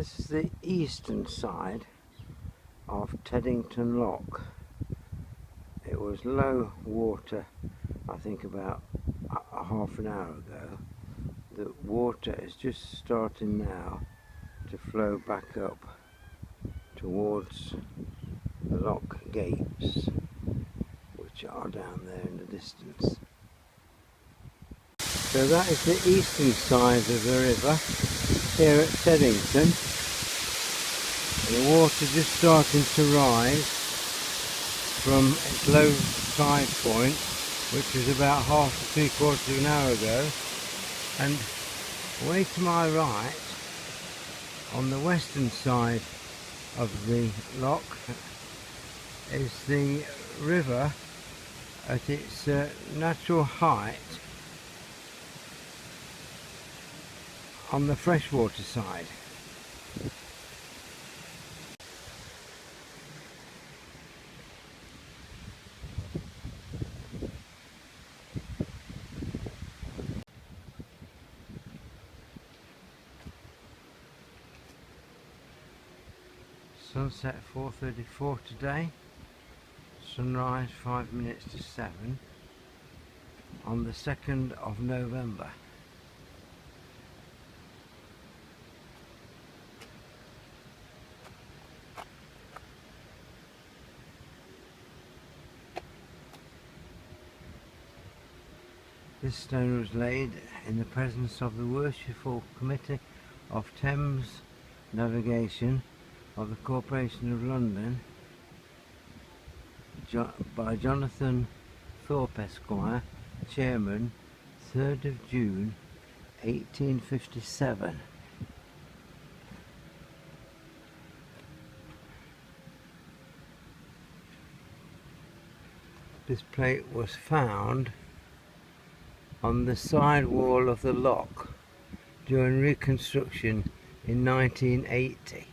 This is the eastern side of Teddington Lock. It was low water, I think about half an hour ago. The water is just starting now to flow back up towards the lock gates, which are down there in the distance. So that is the eastern side of the river here at Teddington. The water just starting to rise from its low tide point, which was about half to 3/4 of an hour ago, and way to my right on the western side of the lock is the river at its natural height on the freshwater side. Sunset 4:34 today, sunrise 5 minutes to 7 on the 2nd of November. This stone was laid in the presence of the Worshipful Committee of Thames Navigation of the Corporation of London by Jonathan Thorpe Esquire, Chairman, 3rd of June 1857. This plate was found on the side wall of the lock during reconstruction in 1980.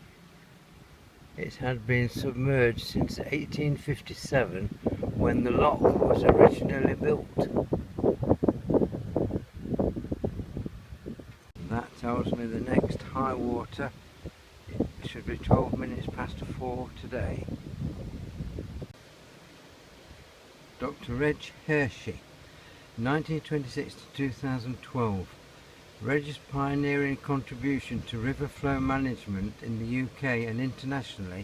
It had been submerged since 1857 when the lock was originally built. That tells me the next high water should be 12 minutes past 4 today. Dr. Reg Hershey, 1926 to 2012. Reg's pioneering contribution to river flow management in the UK and internationally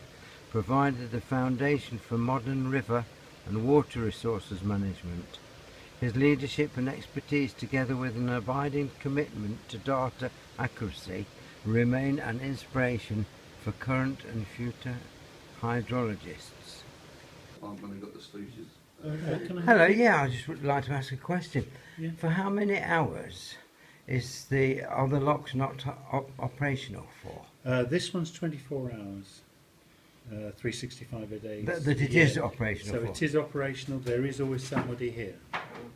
provided the foundation for modern river and water resources management. His leadership and expertise, together with an abiding commitment to data accuracy, remain an inspiration for current and future hydrologists. Hello, yeah, I just would like to ask a question. Yeah. For how many hours are the locks not operational for? This one's 24 hours, 365 a day. That it is operational so for? it is operational. There is always somebody here.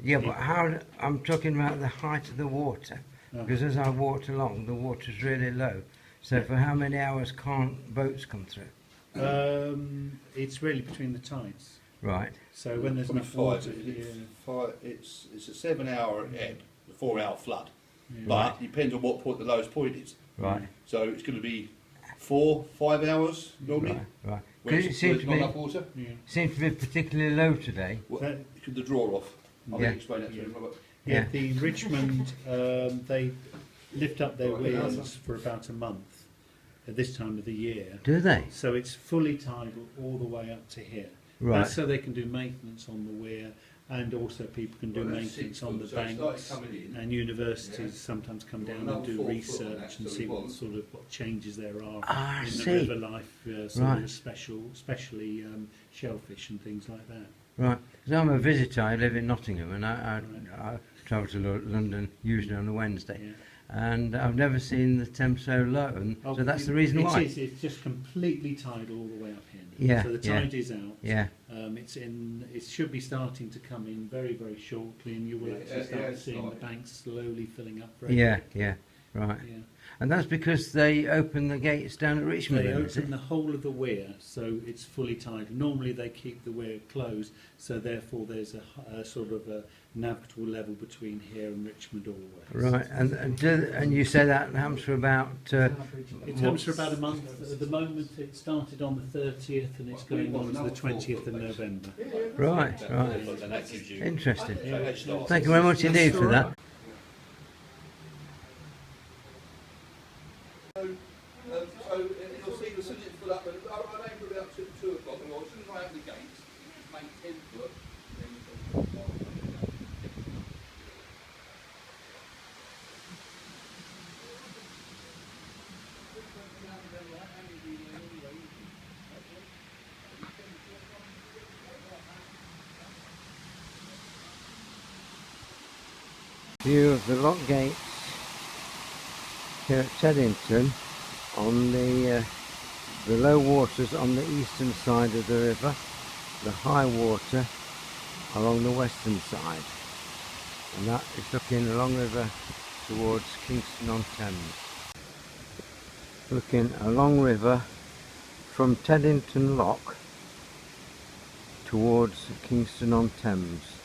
Yeah, but how? I'm talking about the height of the water, because as I walked along, the water's really low. So for how many hours can't boats come through? It's really between the tides. Right. So when there's enough water, it's a 7 hour ebb, a 4 hour flood. Yeah. But it depends on what point the lowest point is. Right. So it's going to be 4-5 hours normally. Right. When It seems not enough water. yeah. seems to be particularly low today. Well, could the draw off? I'll Yeah. explain that to you. Robert. Yeah, the Richmond, they lift up their weirs for about a month at this time of the year. Do they? So it's fully tidal all the way up to here. Right. That's so they can do maintenance on the weir, and also people can do Well, that's maintenance 6 on the foot, so it started banks. coming in. And universities Yeah. sometimes come Well, down another and do 4 foot on research that, and so see it what was. sort of what changes there are Ah, I in the see. river life, sort Right. of especially shellfish and things like that. Right. Because I'm a visitor. I live in Nottingham, and I travel to London usually on a Wednesday. Yeah. And I've never seen the Thames so low, and so that's the reason why. It's just completely tidal all the way up here. Yeah, So the yeah. tide is out. Yeah. It should be starting to come in very, very shortly, and you will actually start seeing the banks slowly filling up. Very Yeah, quickly. yeah, right. Yeah. And that's because they open the gates down at Richmond. They then, is it? open the whole of the weir, so it's fully tied. Normally they keep the weir closed, so therefore there's a sort of a navigable level between here and Richmond always. Right, and you say that happens for about... It happens for about a month. At the moment it started on the 30th and it's going on to the 20th of November. Right, right. And that gives you Interesting. a head start. Thank you very much indeed for that. So you'll see as soon as it's full up, and I aim for about 2 o'clock, and as soon as I open the gates, just make 10 foot, then you can... View of the lock gates here at Teddington on the low waters on the eastern side of the river, the high water along the western side, and that is looking along the river towards Kingston on Thames. Looking along river from Teddington Lock towards Kingston on Thames.